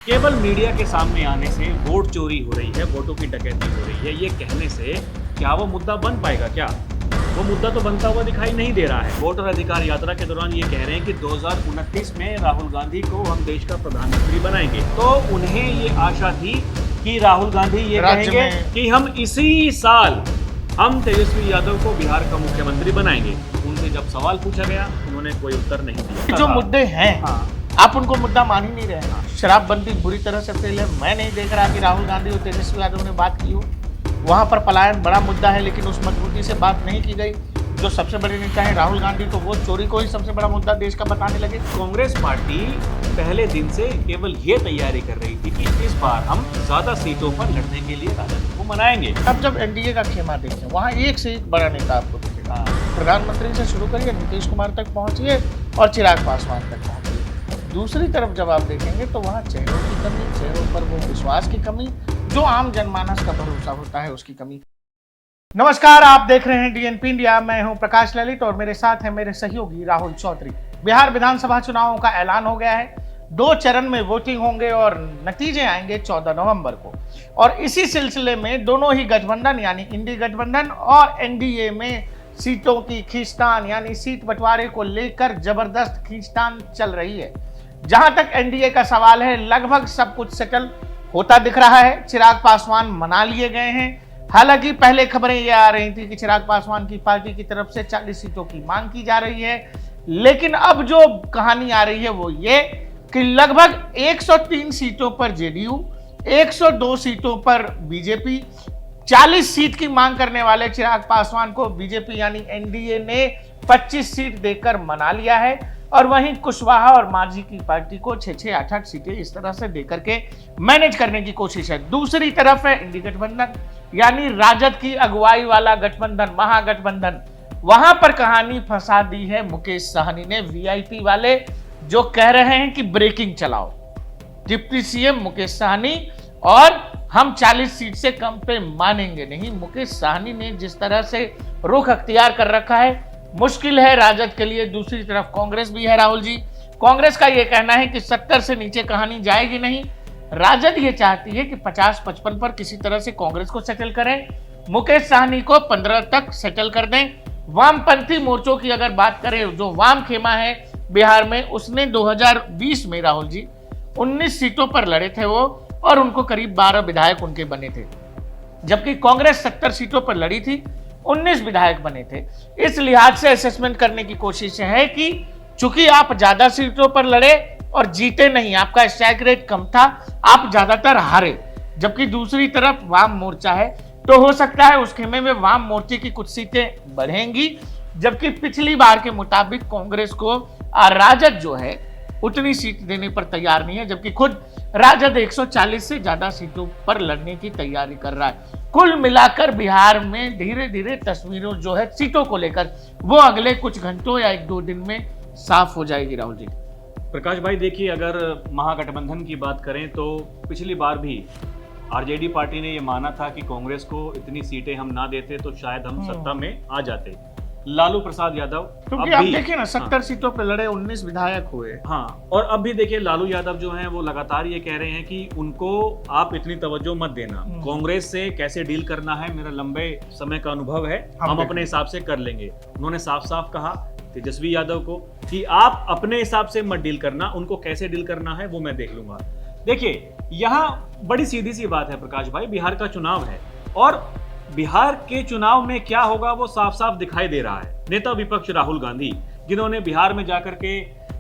केवल मीडिया के सामने आने से वोट चोरी हो रही है, वोटों की डकैती हो रही है, ये कहने से क्या वो मुद्दा बन पाएगा? क्या वो मुद्दा तो बनता हुआ दिखाई नहीं दे रहा है। वोटर अधिकार यात्रा के दौरान ये कह रहे हैं कि 2029 में राहुल गांधी को हम देश का प्रधानमंत्री बनाएंगे। तो उन्हें ये आशा थी कि राहुल गांधी ये कहेंगे कि हम इसी साल हम तेजस्वी यादव को बिहार का मुख्यमंत्री बनाएंगे। उनसे जब सवाल पूछा गया, उन्होंने कोई उत्तर नहीं दिया। जो मुद्दे हैं, आप उनको मुद्दा मान ही नहीं रहे। शराबबंदी बुरी तरह से फेल है। मैं नहीं देख रहा कि राहुल गांधी और तेजस्वी यादव ने बात की हो। वहां पर पलायन बड़ा मुद्दा है, लेकिन उस मजबूती से बात नहीं की गई। जो सबसे बड़े नेता हैं राहुल गांधी, तो वो चोरी को ही सबसे बड़ा मुद्दा देश का बताने लगे। कांग्रेस पार्टी पहले दिन से केवल ये तैयारी कर रही थी कि इस बार हम ज्यादा सीटों पर लड़ने के लिए राजद को मनाएंगे। अब जब एनडीए का खेमा देखें, वहाँ एक से एक बड़ा नेता आपको दिखेगा। प्रधानमंत्री से शुरू करिए, नीतीश कुमार तक पहुंचिए और चिराग पासवान तक पहुंचिए। दूसरी तरफ जब आप देखेंगे तो वहाँ चेहरों की कमी, चेहरों पर वो विश्वास की कमी, जो आम जनमानस का भरोसा होता है उसकी कमी। नमस्कार, आप देख रहे हैं डीएनपी इंडिया। मैं हूं प्रकाश ललित और मेरे साथ है मेरे सहयोगी राहुल चौधरी। बिहार विधानसभा चुनावों का ऐलान हो गया है। 2 चरण में वोटिंग होंगे और नतीजे आएंगे 14 नवंबर को। और इसी सिलसिले में दोनों ही गठबंधन यानी इंडी गठबंधन और एनडीए में सीटों की खींचतान यानी सीट बंटवारे को लेकर जबरदस्त खींचतान चल रही है। जहां तक एनडीए का सवाल है, लगभग सब कुछ सेटल होता दिख रहा है। चिराग पासवान मना लिए गए हैं। हालांकि पहले खबरें ये आ रही थी कि चिराग पासवान की पार्टी की तरफ से 40 सीटों की मांग की जा रही है, लेकिन अब जो कहानी आ रही है वो ये कि लगभग 103 सीटों पर जेडीयू, 102 सीटों पर बीजेपी, 40 सीट की मांग करने वाले चिराग पासवान को बीजेपी यानी एनडीए ने 25 सीट देकर मना लिया है। और वहीं कुशवाहा और मांझी की पार्टी को 6-6, 8-8 सीटें इस तरह से देकर के मैनेज करने की कोशिश है। दूसरी तरफ है इंडी गठबंधन यानी राजद की अगुवाई वाला गठबंधन, महागठबंधन। वहां पर कहानी फंसा दी है मुकेश साहनी ने, वीआईपी वाले जो कह रहे हैं कि ब्रेकिंग चलाओ। डिप्टी सीएम मुकेश साहनी और हम 40 सीट से कम पे मानेंगे नहीं। मुकेश साहनी ने जिस तरह से रुख अख्तियार कर रखा है, मुश्किल है राजद के लिए। दूसरी तरफ कांग्रेस भी है। राहुल जी, कांग्रेस का यह कहना है कि 70 से नीचे कहानी जाएगी नहीं। राजद ये चाहती है कि 50-55 पर किसी तरह से कांग्रेस को सेटल करें, मुकेश साहनी को 15 तक सेटल कर दें। वामपंथी मोर्चों की अगर बात करें, जो वाम खेमा है बिहार में, उसने 2020 में राहुल जी 19 सीटों पर लड़े थे वो, और उनको करीब 12 विधायक उनके बने थे। जबकि कांग्रेस 70 सीटों पर लड़ी थी, 19 विधायक बने थे। इस लिहाज से असेसमेंट करने की कोशिश है कि चूंकि आप ज्यादा सीटों पर लड़े और जीते नहीं, आपका स्ट्राइक रेट कम था, आप ज्यादातर हारे। जबकि दूसरी तरफ वाम मोर्चा है, तो हो सकता है उस खेमे में वाम मोर्चे की कुछ सीटें बढ़ेंगी। जबकि पिछली बार के मुताबिक कांग्रेस को राजद जो है उतनी सीट देने पर तैयार नहीं है, जबकि खुद राजद 140 से ज्यादा सीटों पर लड़ने की तैयारी कर रहा है। कुल मिलाकर बिहार में धीरे धीरे तस्वीरों जो है सीटों को लेकर, वो अगले कुछ घंटों या 1-2 दिन में साफ हो जाएगी। राहुल जी, प्रकाश भाई देखिए, अगर महागठबंधन की बात करें तो पिछली बार भी आरजेडी पार्टी ने ये माना था कि कांग्रेस को इतनी सीटें हम ना देते तो शायद हम सत्ता में आ जाते। लालू प्रसाद यादव, क्योंकि आप देखिए ना, 70 सीटों पे लड़े, 19 विधायक हुए। हाँ, और अब भी देखिए लालू यादव जो हैं वो लगातार ये कह रहे हैं कि उनको आप इतनी तवज्जो मत देना। कांग्रेस से कैसे डील करना है मेरा लंबे समय का अनुभव है, हम अपने हिसाब से कर लेंगे। उन्होंने साफ साफ कहा तेजस्वी यादव को कि आप अपने हिसाब से मत डील करना, उनको कैसे डील करना है वो मैं देख लूंगा। देखिए, यहाँ बड़ी सीधी सी बात है प्रकाश भाई, बिहार का चुनाव है और बिहार के चुनाव में क्या होगा वो साफ साफ दिखाई दे रहा है। नेता विपक्ष राहुल गांधी, जिन्होंने बिहार में जाकर के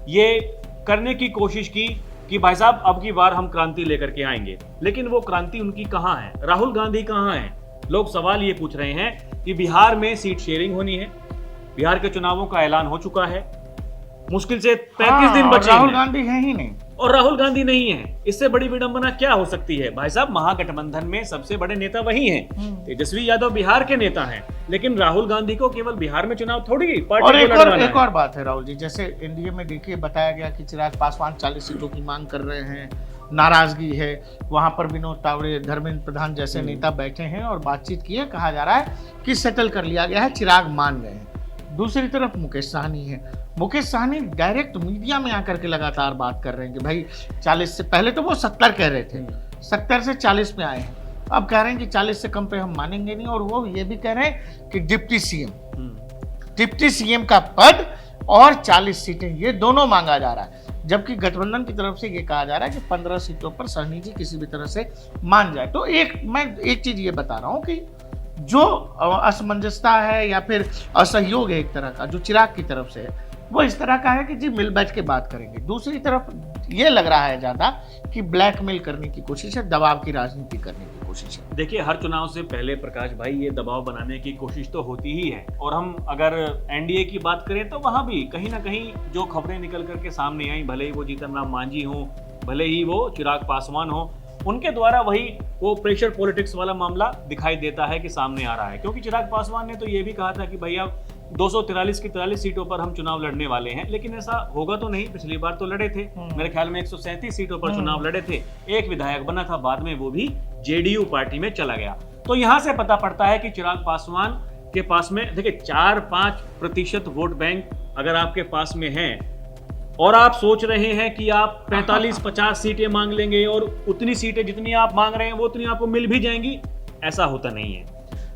ये करने की कोशिश की कि भाई साहब अब की बार हम क्रांति लेकर के आएंगे, लेकिन वो क्रांति उनकी कहां है? राहुल गांधी कहां है? लोग सवाल ये पूछ रहे हैं कि बिहार में सीट शेयरिंग होनी है, बिहार के चुनावों का ऐलान हो चुका है, मुश्किल से 35 दिन बचे हैं। राहुल गांधी है ही नहीं, और राहुल गांधी नहीं है। इससे बड़ी विडंबना क्या हो सकती है? भाई साहब, महागठबंधन में सबसे बड़े नेता वही हैं। तेजस्वी यादव बिहार के नेता हैं, लेकिन राहुल गांधी को केवल बिहार में चुनाव थोड़ी पार्टी और एक और बात है राहुल जी, जैसे एनडीए में देखिए बताया गया कि चिराग पासवान 40 सीटों की मांग कर रहे हैं, नाराजगी है। वहां पर विनोद तावड़े, धर्मेंद्र प्रधान जैसे नेता बैठे हैं और बातचीत की है। कहा जा रहा है कि सेटल कर लिया गया है, चिराग मान गए हैं। दूसरी तरफ मुकेश सहनी है। मुकेश सहनी डायरेक्ट मीडिया में आकर के लगातार बात कर रहे हैं कि भाई 40 से, पहले तो वो 70 कह रहे थे, 70 से 40 में आए हैं, अब कह रहे हैं कि 40 से कम पे हम मानेंगे नहीं। और वो ये भी कह रहे हैं कि डिप्टी सीएम का पद और 40 सीटें, ये दोनों मांगा जा रहा है। जबकि गठबंधन की तरफ से ये कहा जा रहा है कि 15 सीटों पर सहनी जी किसी भी तरह से मान जाए। तो मैं एक चीज ये बता रहा हूं कि जो असमंजसता है या फिर असहयोग है एक तरह का, जो चिराग की तरफ से है, वो इस तरह का है कि जी मिल बैठ के बात करेंगे। दूसरी तरफ ये लग रहा है ज्यादा कि ब्लैकमेल करने की कोशिश है, दबाव की राजनीति करने की कोशिश है। देखिए, हर चुनाव से पहले प्रकाश भाई ये दबाव बनाने की कोशिश तो होती ही है। और हम अगर एनडीए की बात करें तो वहां भी कहीं ना कहीं जो खबरें निकल करके सामने आई, भले ही वो जीतन राम मांझी हो, भले ही वो चिराग पासवान हो, उनके द्वारा वही वो प्रेशर पॉलिटिक्स वाला मामला दिखाई देता है कि सामने आ रहा है। क्योंकि चिराग पासवान ने तो ये भी कहा था कि भैया 243 की 43 सीटों पर हम चुनाव लड़ने वाले हैं, लेकिन ऐसा होगा तो नहीं। पिछली बार तो लड़े थे, मेरे ख्याल में 137 सीटों पर चुनाव लड़े थे, एक विधायक बना था, बाद में वो भी जेडीयू पार्टी में चला गया। तो यहां से पता पड़ता है कि चिराग पासवान के पास में देखिए 4-5% वोट बैंक अगर आपके पास में है और आप सोच रहे हैं कि आप 45-50 सीटें मांग लेंगे और उतनी सीटें जितनी आप मांग रहे हैं वो उतनी आपको मिल भी जाएंगी, ऐसा होता नहीं है।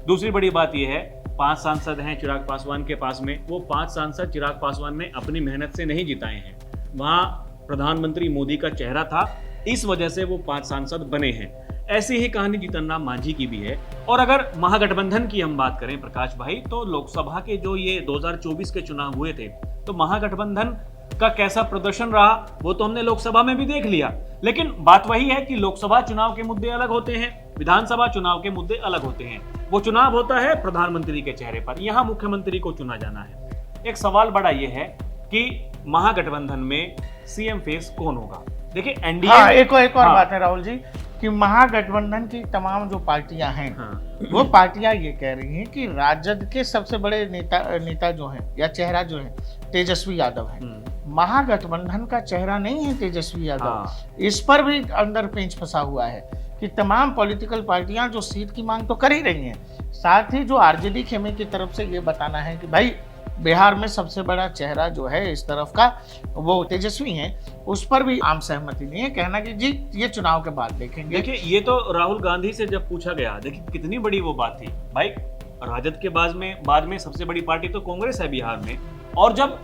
दूसरी बड़ी बात यह है, 5 सांसद हैं चिराग पासवान के पास में, वो 5 सांसद चिराग पासवान ने अपनी मेहनत से नहीं जिताए हैं, वहां प्रधानमंत्री मोदी का चेहरा था, इस वजह से वो 5 सांसद बने हैं। ऐसी ही कहानी जीतन राम मांझी की भी है। और अगर महागठबंधन की हम बात करें प्रकाश भाई, तो लोकसभा के जो ये 2024 के चुनाव हुए थे, तो महागठबंधन का कैसा प्रदर्शन रहा वो तो हमने लोकसभा में भी देख लिया। लेकिन बात वही है कि लोकसभा चुनाव के मुद्दे अलग होते हैं, विधानसभा चुनाव के मुद्दे अलग होते हैं। वो चुनाव होता है प्रधानमंत्री के चेहरे पर, यहाँ मुख्यमंत्री को चुना जाना है। एक सवाल बड़ा ये है कि महागठबंधन में सीएम फेस कौन होगा। देखिए एनडीए, हाँ, एक और बात है राहुल जी कि महागठबंधन की तमाम जो पार्टियां हैं, वो पार्टियां ये कह रही हैं कि राजद के सबसे बड़े नेता जो हैं या चेहरा जो है तेजस्वी यादव है। महागठबंधन का चेहरा नहीं है तेजस्वी यादव। इस पर भी अंदर पेंच फंसा हुआ है कि तमाम पॉलिटिकल पार्टियां जो सीट की मांग तो कर ही रही हैं, साथ ही जो आरजेडी खेमे की तरफ से ये बताना है कि भाई बिहार में सबसे बड़ा चेहरा जो है इस तरफ का वो तेजस्वी हैं, उस पर भी आम सहमति नहीं है। कहना कि जी ये चुनाव के बाद देखेंगे। देखिए, ये तो राहुल गांधी से जब पूछा गया, देखिए कितनी बड़ी वो बात थी भाई। राजद के बाद में सबसे बड़ी पार्टी तो कांग्रेस है बिहार में, और जब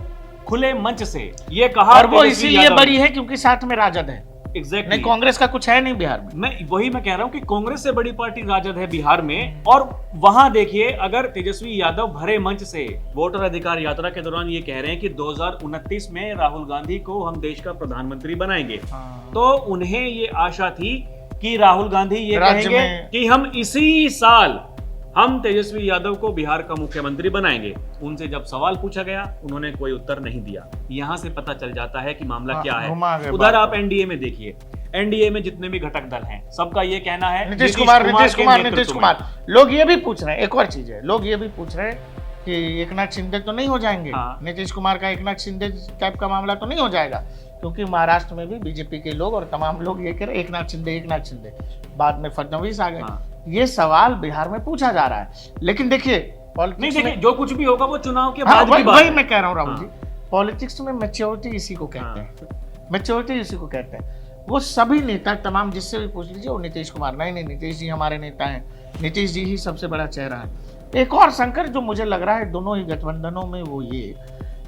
खुले मंच से ये कहा, और वो इसीलिए बड़ी है क्योंकि साथ में राजद है। एग्जैक्टली, नहीं कांग्रेस का कुछ है नहीं बिहार में। मैं कह रहा हूं कि कांग्रेस से बड़ी पार्टी राजद है बिहार में। और वहां देखिए, अगर तेजस्वी यादव भरे मंच से वोटर अधिकार यात्रा के दौरान ये कह रहे हैं कि 2029 में राहुल गांधी को हम देश का प्रधानमंत्री बनाएंगे, तो उन्हें ये आशा थी कि राहुल गांधी ये कहेंगे कि हम इसी साल हम तेजस्वी यादव को बिहार का मुख्यमंत्री बनाएंगे। उनसे जब सवाल पूछा गया, उन्होंने कोई उत्तर नहीं दिया। यहां से पता चल जाता है कि मामला क्या है। उधर आप एनडीए में देखिए, एनडीए में जितने भी घटक दल हैं, सबका ये कहना है नीतीश कुमार। लोग ये भी पूछ रहे हैं, एक और चीज है, लोग ये भी पूछ रहे हैं कि एकनाथ शिंदे तो नहीं हो जाएंगे, नीतीश कुमार का एकनाथ शिंदे टाइप का मामला तो नहीं हो जाएगा, क्योंकि महाराष्ट्र में भी बीजेपी के लोग और तमाम लोग ये कह रहे एकनाथ शिंदे, बाद में फडणवीस आ गए। ये सवाल बिहार में पूछा जा रहा है। लेकिन देखिए पॉलिटिक्स में जो कुछ भी होगा वो चुनाव के बाद की बात वही मैं कह रहा हूँ राहुल जी, पॉलिटिक्स में मैच्योरिटी इसी को कहते हैं, मैच्योरिटी इसी को कहते हैं। वो सभी नेता तमाम जिससे भी पूछ लीजिए, वो नीतीश कुमार नहीं, नीतीश जी हमारे नेता हैं, नीतीश जी ही सबसे बड़ा चेहरा है। एक और संकट जो मुझे लग रहा है दोनों ही गठबंधनों में, वो ये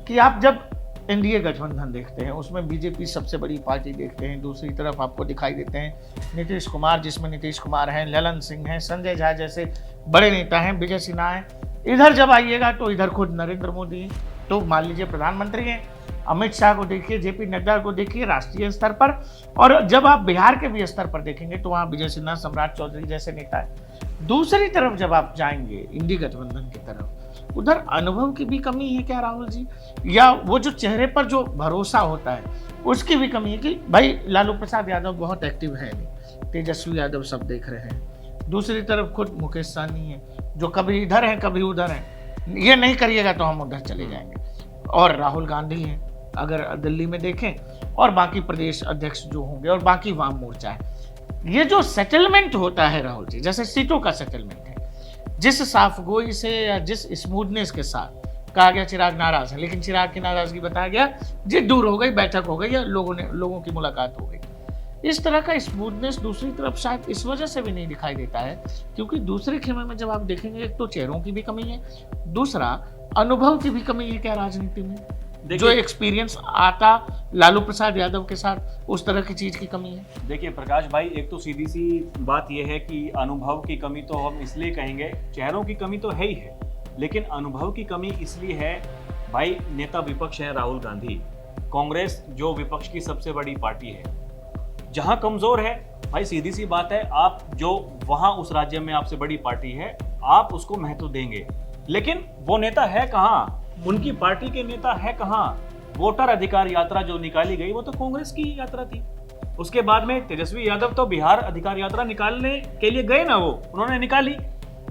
कि आप जब एनडीए गठबंधन देखते हैं उसमें बीजेपी सबसे बड़ी पार्टी देखते हैं, दूसरी तरफ आपको दिखाई देते हैं नीतीश कुमार, जिसमें नीतीश कुमार हैं, ललन सिंह हैं, संजय झा जैसे बड़े नेता हैं, विजय सिन्हा हैं। इधर जब आइएगा तो इधर खुद नरेंद्र मोदी तो मान लीजिए प्रधानमंत्री हैं, अमित शाह को देखिए, जेपी नड्डा को देखिए राष्ट्रीय स्तर पर, और जब आप बिहार के भी स्तर पर देखेंगे तो वहाँ विजय सिन्हा, सम्राट चौधरी जैसे नेता है। दूसरी तरफ जब आप जाएंगे इंडी गठबंधन की तरफ, उधर अनुभव की भी कमी है क्या राहुल जी, या वो जो चेहरे पर जो भरोसा होता है उसकी भी कमी है कि भाई लालू प्रसाद यादव बहुत एक्टिव है नहीं, तेजस्वी यादव सब देख रहे हैं, दूसरी तरफ खुद मुकेश सहनी है जो कभी इधर है कभी उधर है, ये नहीं करिएगा तो हम उधर चले जाएंगे, और राहुल गांधी हैं अगर दिल्ली में देखें, और बाकी प्रदेश अध्यक्ष जो होंगे और बाकी वाम मोर्चा है। ये जो सेटलमेंट होता है राहुल जी, जैसे सीटों का सेटलमेंट है, जिस साफगोई से या जिस स्मूथनेस के साथ कहा गया चिराग नाराज है, लेकिन चिराग की नाराजगी बताया गया जिद दूर हो गई, बैठक हो गई या लोगों की मुलाकात हो गई। इस तरह का स्मूथनेस दूसरी तरफ शायद इस वजह से भी नहीं दिखाई देता है क्योंकि दूसरे खेमे में जब आप देखेंगे एक तो चेहरों की भी कमी है, दूसरा अनुभव की भी कमी है क्या राजनीति में, जो एक्सपीरियंस आता लालू प्रसाद यादव के साथ उस तरह की चीज की कमी है। देखिए प्रकाश भाई, एक तो सीधी सी बात यह है कि अनुभव की कमी तो हम इसलिए कहेंगे, चेहरों की कमी तो है ही है, लेकिन अनुभव की कमी इसलिए है भाई, नेता विपक्ष है राहुल गांधी, कांग्रेस जो विपक्ष की सबसे बड़ी पार्टी है, जहां कमजोर है भाई सीधी सी बात है, आप जो वहां उस राज्य में आपसे बड़ी पार्टी है आप उसको महत्व देंगे, लेकिन वो नेता है कहां, उनकी पार्टी के नेता है कहां। वोटर अधिकार यात्रा जो निकाली गई वो तो कांग्रेस की यात्रा थी, उसके बाद में तेजस्वी यादव तो बिहार अधिकार यात्रा निकालने के लिए गए ना, वो उन्होंने निकाली।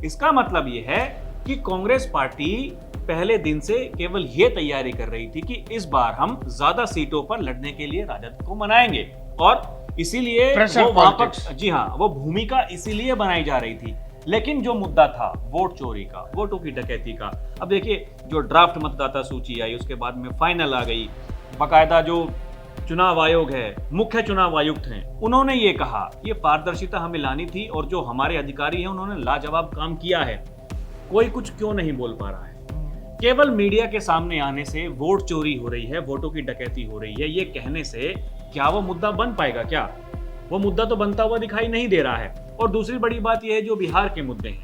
इसका मतलब ये है कि कांग्रेस पार्टी पहले दिन से केवल ये तैयारी कर रही थी कि इस बार हम ज्यादा सीटों पर लड़ने के लिए राजद को मनाएंगे, और इसीलिए वो वहां पर, जी हाँ, वो भूमिका इसीलिए बनाई जा रही थी। लेकिन जो मुद्दा था वोट चोरी का, वोटों की डकैती का, अब देखिए जो ड्राफ्ट मतदाता सूची आई उसके बाद में फाइनल आ गई, बकायदा जो चुनाव आयोग है, मुख्य चुनाव आयुक्त हैं, उन्होंने ये कहा ये पारदर्शिता हमें लानी थी और जो हमारे अधिकारी हैं उन्होंने लाजवाब काम किया है। कोई कुछ क्यों नहीं बोल पा रहा है, केवल मीडिया के सामने आने से वोट चोरी हो रही है, वोटों की डकैती हो रही है, ये कहने से क्या वो मुद्दा बन पाएगा? क्या वो मुद्दा तो बनता हुआ दिखाई नहीं दे रहा है। और दूसरी बड़ी बात यह है जो बिहार के मुद्दे हैं,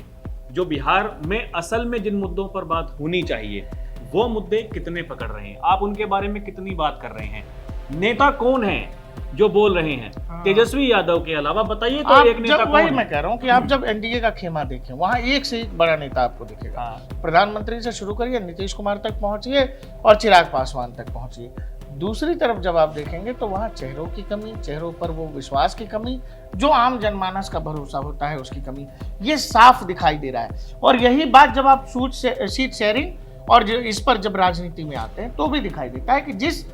जो बिहार में असल में जिन मुद्दों पर बात होनी चाहिए वो मुद्दे कितने पकड़ रहे हैं, आप उनके बारे में कितनी बात कर रहे हैं, नेता कौन है जो बोल रहे हैं? तेजस्वी यादव के अलावा बताइए तो एक नेता कौन है? मैं कह रहा हूं कि आप जब एनडीए का खेमा देखें वहां एक से एक बड़ा नेता आपको दिखेगा। प्रधानमंत्री से शुरू करिए, नीतीश कुमार तक पहुंचिए और चिराग पासवान तक पहुंचिए। दूसरी तरफ जब आप देखेंगे तो वहां चेहरों की कमी, चेहरों पर वो विश्वास की कमी, जो आम जनमानस का भरोसा होता है उसकी कमी, ये साफ दिखाई दे रहा है। और यही बात जब आप सीट शेयरिंग और इस पर जब राजनीति में आते हैं तो भी दिखाई देता है कि जिस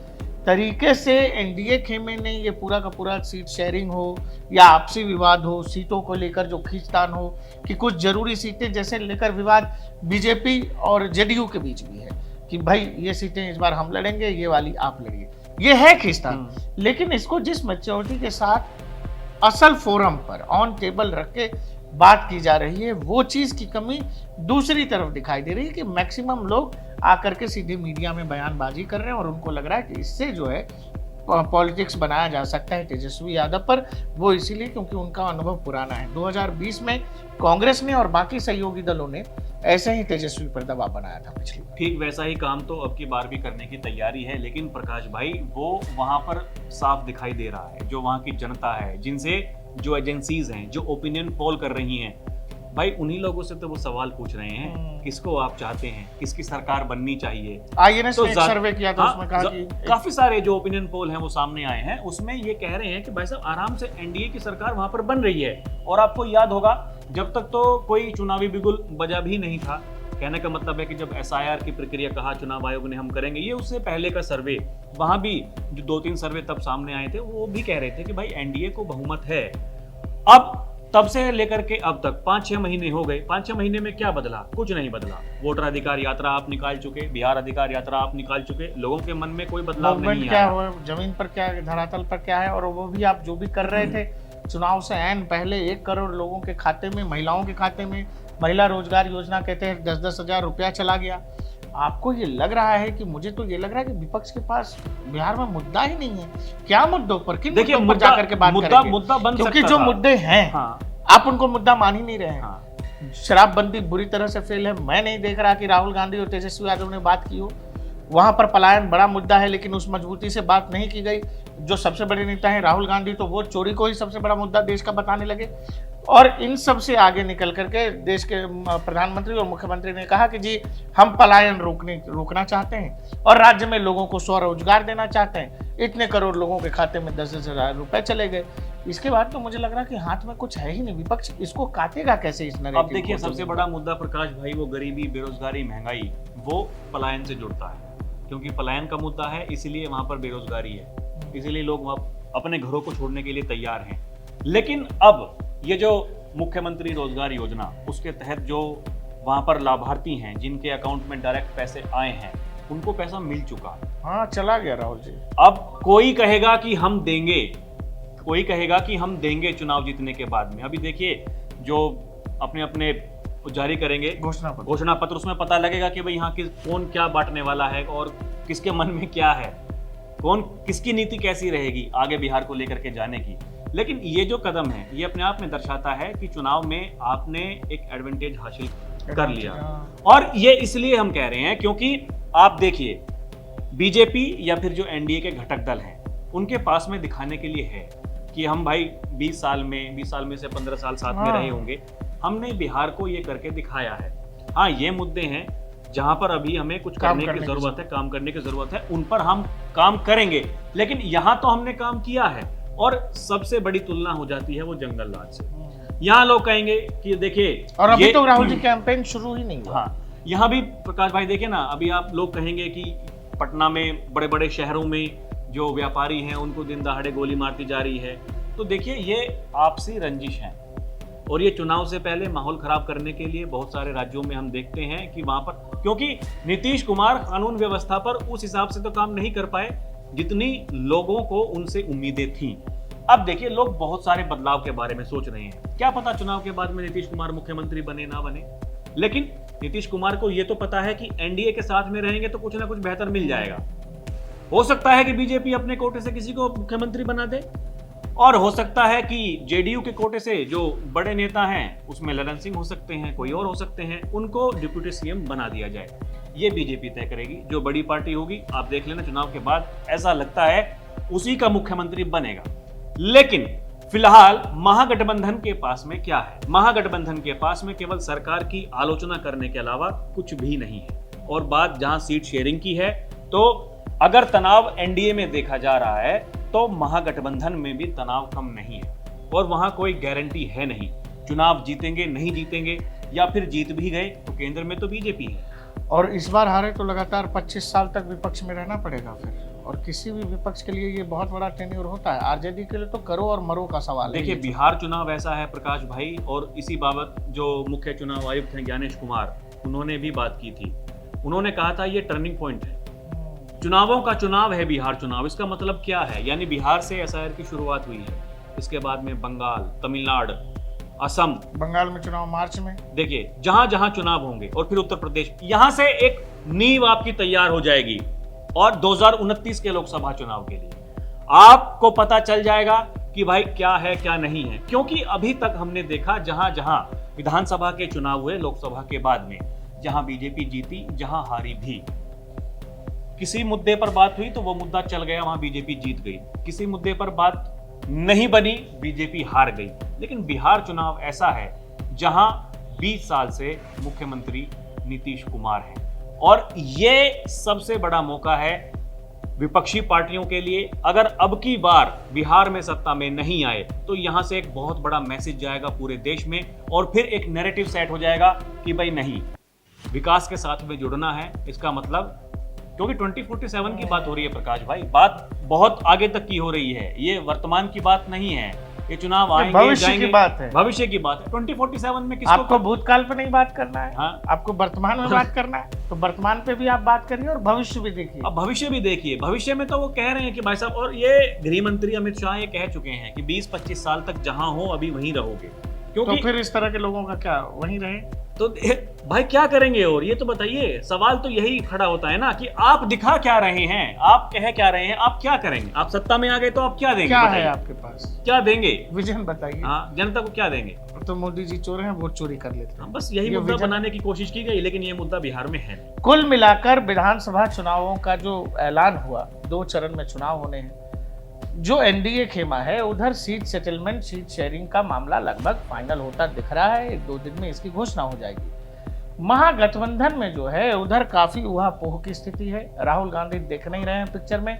तरीके से एनडीए खेमे ने ये पूरा का पूरा सीट शेयरिंग हो या आपसी विवाद हो, सीटों को लेकर जो खींचतान हो, कि कुछ जरूरी सीटें जैसे लेकर विवाद बीजेपी और जेडीयू के बीच भी है कि भाई ये सीटें इस बार हम लड़ेंगे, ये वाली आप लड़िए, ये है खींचतान। लेकिन इसको जिस मैच्योरिटी के साथ असल फोरम पर ऑन टेबल रख के बात की जा रही है, वो चीज की कमी दूसरी तरफ दिखाई दे रही है कि मैक्सिमम लोग आकर के सीधे मीडिया में बयानबाजी कर रहे हैं और उनको लग रहा है कि इससे जो है पॉलिटिक्स बनाया जा सकता है तेजस्वी यादव पर। वो इसीलिए क्योंकि उनका अनुभव पुराना है, 2020 में कांग्रेस ने और बाकी सहयोगी दलों ने ऐसे ही तेजस्वी पर दबाव बनाया था पिछली बार। ठीक वैसा ही काम तो अब की बार भी करने की तैयारी है, लेकिन प्रकाश भाई वो वहां पर साफ दिखाई दे रहा है, जो वहां की जनता है, जिनसे जो एजेंसीज हैं, जो ओपिनियन पोल कर रही हैं, भाई उन्हीं लोगों से तो वो सवाल पूछ रहे हैं किसको आप चाहते हैं, किसकी सरकार बननी चाहिए। आईएनएस ने एक सर्वे किया था, उसमें कहा कि काफी सारे जो ओपिनियन पोल हैं वो सामने आए हैं, उसमें ये कह रहे हैं कि भाई साहब आराम से एनडीए की सरकार वहां पर बन रही है। और आपको याद होगा जब तक तो कोई चुनावी बिगुल बजा भी नहीं था, कहने का मतलब है कि जब एसआईआर की प्रक्रिया कहा चुनाव आयोग ने हम करेंगे, ये उससे पहले का सर्वे, वहां भी जो 2-3 सर्वे तब सामने आए थे वो भी कह रहे थे कि भाई एनडीए को बहुमत है। अब तब से लेकर के अब तक 5-6 महीने हो गए, 5-6 महीने में क्या बदला? कुछ नहीं बदला। वोटर अधिकार यात्रा आप निकाल चुके, बिहार अधिकार यात्रा आप निकाल चुके, लोगों के मन में कोई बदलाव नहीं क्या हुआ, जमीन पर क्या, धरातल पर क्या है, और वो भी आप जो भी कर रहे थे चुनाव से ऐन पहले 1 करोड़ लोगों के खाते में, महिलाओं के खाते में महिला रोजगार योजना के तहत 10-10 हजार रुपया चला गया। आपको ये लग रहा है कि, मुझे तो ये लग रहा है कि विपक्ष के पास बिहार में मुद्दा ही नहीं है। क्या मुद्दों पर, किन मुद्दों पर जाकर के बात करेंगे? मुद्दा बन सकता था, क्योंकि जो मुद्दे हैं आप उनको मुद्दा मान ही नहीं रहे हैं। शराबबंदी बुरी तरह से फेल है। मैं नहीं देख रहा कि राहुल गांधी और तेजस्वी यादव ने बात की हो। वहां पर पलायन बड़ा मुद्दा है, लेकिन उस मजबूती से बात नहीं की गई। जो सबसे बड़े नेता हैं राहुल गांधी, तो वोट चोरी को ही सबसे बड़ा मुद्दा देश का बताने लगे। और इन सब से आगे निकल करके देश के प्रधानमंत्री और मुख्यमंत्री ने कहा कि जी हम पलायन रोकना चाहते हैं और राज्य में लोगों को स्वरोजगार देना चाहते हैं। इतने करोड़ लोगों के खाते में 10-10 हजार रुपए चले गए। इसके बाद तो मुझे लग रहा है कि हाथ में कुछ है ही नहीं। विपक्ष इसको काटेगा कैसे इस नरेटिव? अब देखिए सबसे बड़ा मुद्दा प्रकाश भाई, वो गरीबी, बेरोजगारी, महंगाई, वो पलायन से जुड़ता है, क्योंकि पलायन का मुद्दा है, इसीलिए वहां पर बेरोजगारी है, इसीलिए लोग अपने घरों को छोड़ने के लिए तैयार हैं। लेकिन अब ये जो मुख्यमंत्री रोजगार योजना, उसके तहत जो वहां पर लाभार्थी हैं जिनके अकाउंट में डायरेक्ट पैसे आए हैं, उनको पैसा मिल चुका है। हाँ, चला गया राहुल जी। अब कोई कहेगा कि हम देंगे, कोई कहेगा कि हम देंगे चुनाव जीतने के बाद में। अभी देखिए जो अपने अपने जारी करेंगे घोषणा पत्र, उसमें पता लगेगा कि भाई यहाँ कौन क्या बांटने वाला है और किसके मन में क्या है, कौन किसकी नीति कैसी रहेगी आगे बिहार को लेकर के जाने की। लेकिन ये जो कदम है ये अपने आप में दर्शाता है कि चुनाव में आपने एक एडवांटेज हासिल कर लिया। और ये इसलिए हम कह रहे हैं क्योंकि आप देखिए बीजेपी या फिर जो एनडीए के घटक दल हैं उनके पास में दिखाने के लिए है कि हम भाई 20 साल में से 15 साल साथ में रहे होंगे, हमने बिहार को ये करके दिखाया है। हाँ, ये मुद्दे हैं जहां पर अभी हमें कुछ करने की जरूरत है, काम करने की जरूरत है, उन पर हम काम करेंगे। लेकिन यहाँ तो हमने काम किया है। और सबसे बड़ी तुलना हो जाती है वो जंगल राज से। यहाँ लोग कहेंगे कि देखिए, और अभी तो राहुल जी कैंपेन शुरू ही नहीं हुआ। हाँ, यहाँ भी प्रकाश भाई देखिए ना, अभी आप लोग कहेंगे कि पटना में, बड़े बड़े शहरों में जो व्यापारी हैं उनको दिन दहाड़े गोली मारती जा रही है। तो देखिए ये आपसी रंजिश है और ये चुनाव से पहले माहौल खराब करने के लिए बहुत सारे राज्यों में हम देखते हैं कि वहां पर, क्योंकि नीतीश कुमार कानून व्यवस्था पर उस हिसाब से तो काम नहीं कर पाए जितनी लोगों को उनसे उम्मीदें थीं। अब देखिए लोग बहुत सारे बदलाव के बारे में सोच रहे हैं, क्या पता चुनाव के बाद में नीतीश कुमार मुख्यमंत्री बने ना बने, लेकिन नीतीश कुमार को यह तो पता है कि एनडीए के साथ में रहेंगे तो कुछ ना कुछ बेहतर मिल जाएगा। हो सकता है कि बीजेपी अपने कोटे से किसी को मुख्यमंत्री बना दे, और हो सकता है कि जेडीयू के कोटे से जो बड़े नेता हैं उसमें ललन सिंह हो सकते हैं, कोई और हो सकते हैं, उनको डिप्यूटी सीएम बना दिया जाए। ये बीजेपी तय करेगी। जो बड़ी पार्टी होगी, आप देख लेना चुनाव के बाद ऐसा लगता है उसी का मुख्यमंत्री बनेगा। लेकिन फिलहाल महागठबंधन के पास में क्या है? महागठबंधन के पास में केवल सरकार की आलोचना करने के अलावा कुछ भी नहीं है। और बात जहां सीट शेयरिंग की है, तो अगर तनाव एनडीए में देखा जा रहा है तो महागठबंधन में भी तनाव कम नहीं है और वहां कोई गारंटी है नहीं चुनाव जीतेंगे नहीं जीतेंगे, या फिर जीत भी गए तो केंद्र में तो बीजेपी है। और इस बार हारे तो लगातार 25 साल तक विपक्ष में रहना पड़ेगा फिर, और किसी भी विपक्ष के लिए ये बहुत बड़ा टेन्योर होता है। आरजेडी के लिए तो करो और मरो का सवाल है। देखिए बिहार चुनाव ऐसा है प्रकाश भाई, और इसी बाबत जो मुख्य चुनाव आयुक्त हैं ज्ञानेश कुमार, उन्होंने भी बात की थी। उन्होंने कहा था ये टर्निंग पॉइंट है, चुनावों का चुनाव है बिहार चुनाव। इसका मतलब क्या है? यानी बिहार से एसआईआर की शुरुआत हुई है, इसके बाद में बंगाल, तमिलनाडु, असम। बंगाल में चुनाव मार्च में, देखिए जहां जहां चुनाव होंगे, और फिर उत्तर प्रदेश, यहां से एक नींव आपकी तैयार हो जाएगी। और 2029 के लोकसभा चुनाव के लिए आपको पता चल जाएगा कि भाई क्या है क्या नहीं है। क्योंकि अभी तक हमने देखा जहां जहां विधानसभा के चुनाव हुए लोकसभा के बाद में, जहां बीजेपी जीती, जहां हारी भी, किसी मुद्दे पर बात हुई तो वो मुद्दा चल गया, वहां बीजेपी जीत गई। किसी मुद्दे पर बात नहीं बनी, बीजेपी हार गई। लेकिन बिहार चुनाव ऐसा है जहां 20 साल से मुख्यमंत्री नीतीश कुमार हैं, और ये सबसे बड़ा मौका है विपक्षी पार्टियों के लिए। अगर अब की बार बिहार में सत्ता में नहीं आए तो यहां से एक बहुत बड़ा मैसेज जाएगा पूरे देश में, और फिर एक नैरेटिव सेट हो जाएगा कि भाई नहीं, विकास के साथ में जुड़ना है। इसका मतलब, क्योंकि 2047 की बात हो रही है प्रकाश भाई, बात बहुत आगे तक की हो रही है, ये वर्तमान की बात नहीं है। ये चुनाव आएंगे भविष्य की बात है, भविष्य की बात है। 2047 में किसको, आपको भूतकाल पे नहीं बात करना है। हाँ? आपको वर्तमान में बात करना है, तो वर्तमान पे भी आप बात करिए और भविष्य भी देखिए। अब भविष्य भी देखिए। भविष्य में तो वो कह रहे हैं कि भाई साहब, और ये गृह मंत्री अमित शाह ये कह चुके हैं कि 20-25 साल तक जहां हो अभी वहीं रहोगे। क्योंकि तो फिर इस तरह के लोगों का क्या, वहीं रहे तो भाई क्या करेंगे? और ये तो बताइए, सवाल तो यही खड़ा होता है ना कि आप दिखा क्या रहे हैं, आप कह क्या रहे हैं, आप क्या करेंगे? आप सत्ता में आ गए तो आप क्या देंगे? क्या है आपके पास, क्या देंगे? विजन बताइए। हाँ, जनता को क्या देंगे? तो मोदी जी चोर हैं, वोट चोरी कर लेते हैं। बस यही मुद्दा बनाने की कोशिश की गई, लेकिन ये मुद्दा बिहार में है। कुल मिलाकर विधानसभा चुनावों का जो ऐलान हुआ, 2 चरण में चुनाव होने हैं। जो एनडीए खेमा है, उधर सीट सेटलमेंट, सीट शेयरिंग का मामला लगभग फाइनल होता दिख रहा है। 1-2 दिन में इसकी घोषणा हो जाएगी। महागठबंधन में जो है उधर काफी उहापोह की स्थिति है। राहुल गांधी देख नहीं रहे हैं पिक्चर में।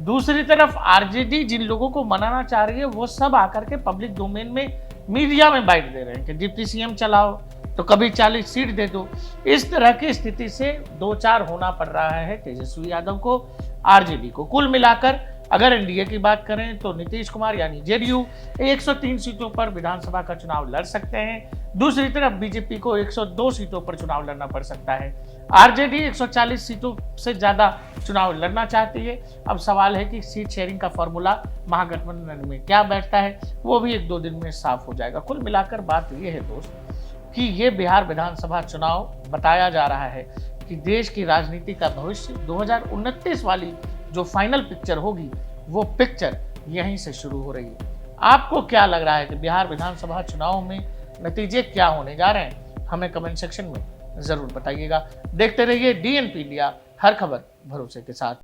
दूसरी तरफ आरजेडी जिन लोगों को मनाना चाह रही है, वो सब आकर के पब्लिक डोमेन में, मीडिया में बाइट दे रहे हैं कि डिप्टी सीएम चलाओ, तो कभी 40 सीट दे दो। इस तरह की स्थिति से 2-4 होना पड़ रहा है तेजस्वी यादव को, आरजेडी को। कुल मिलाकर अगर एनडीए की बात करें तो नीतीश कुमार यानी जेडीयू 103 सीटों पर विधानसभा का चुनाव लड़ सकते हैं। दूसरी तरफ बीजेपी को 102 सीटों पर चुनाव लड़ना पड़ सकता है। आरजेडी 140 सीटों से ज्यादा चुनाव लड़ना चाहती है। अब सवाल है कि सीट शेयरिंग का फॉर्मूला महागठबंधन में क्या बैठता है, वो भी 1-2 दिन में साफ हो जाएगा। कुल मिलाकर बात यह है दोस्त कि ये बिहार विधानसभा चुनाव बताया जा रहा है कि देश की राजनीति का भविष्य 2029 वाली जो फाइनल पिक्चर होगी, वो पिक्चर यहीं से शुरू हो रही है। आपको क्या लग रहा है कि बिहार विधानसभा चुनाव में नतीजे क्या होने जा रहे हैं? हमें कमेंट सेक्शन में जरूर बताइएगा। देखते रहिए DNP इंडिया, हर खबर भरोसे के साथ।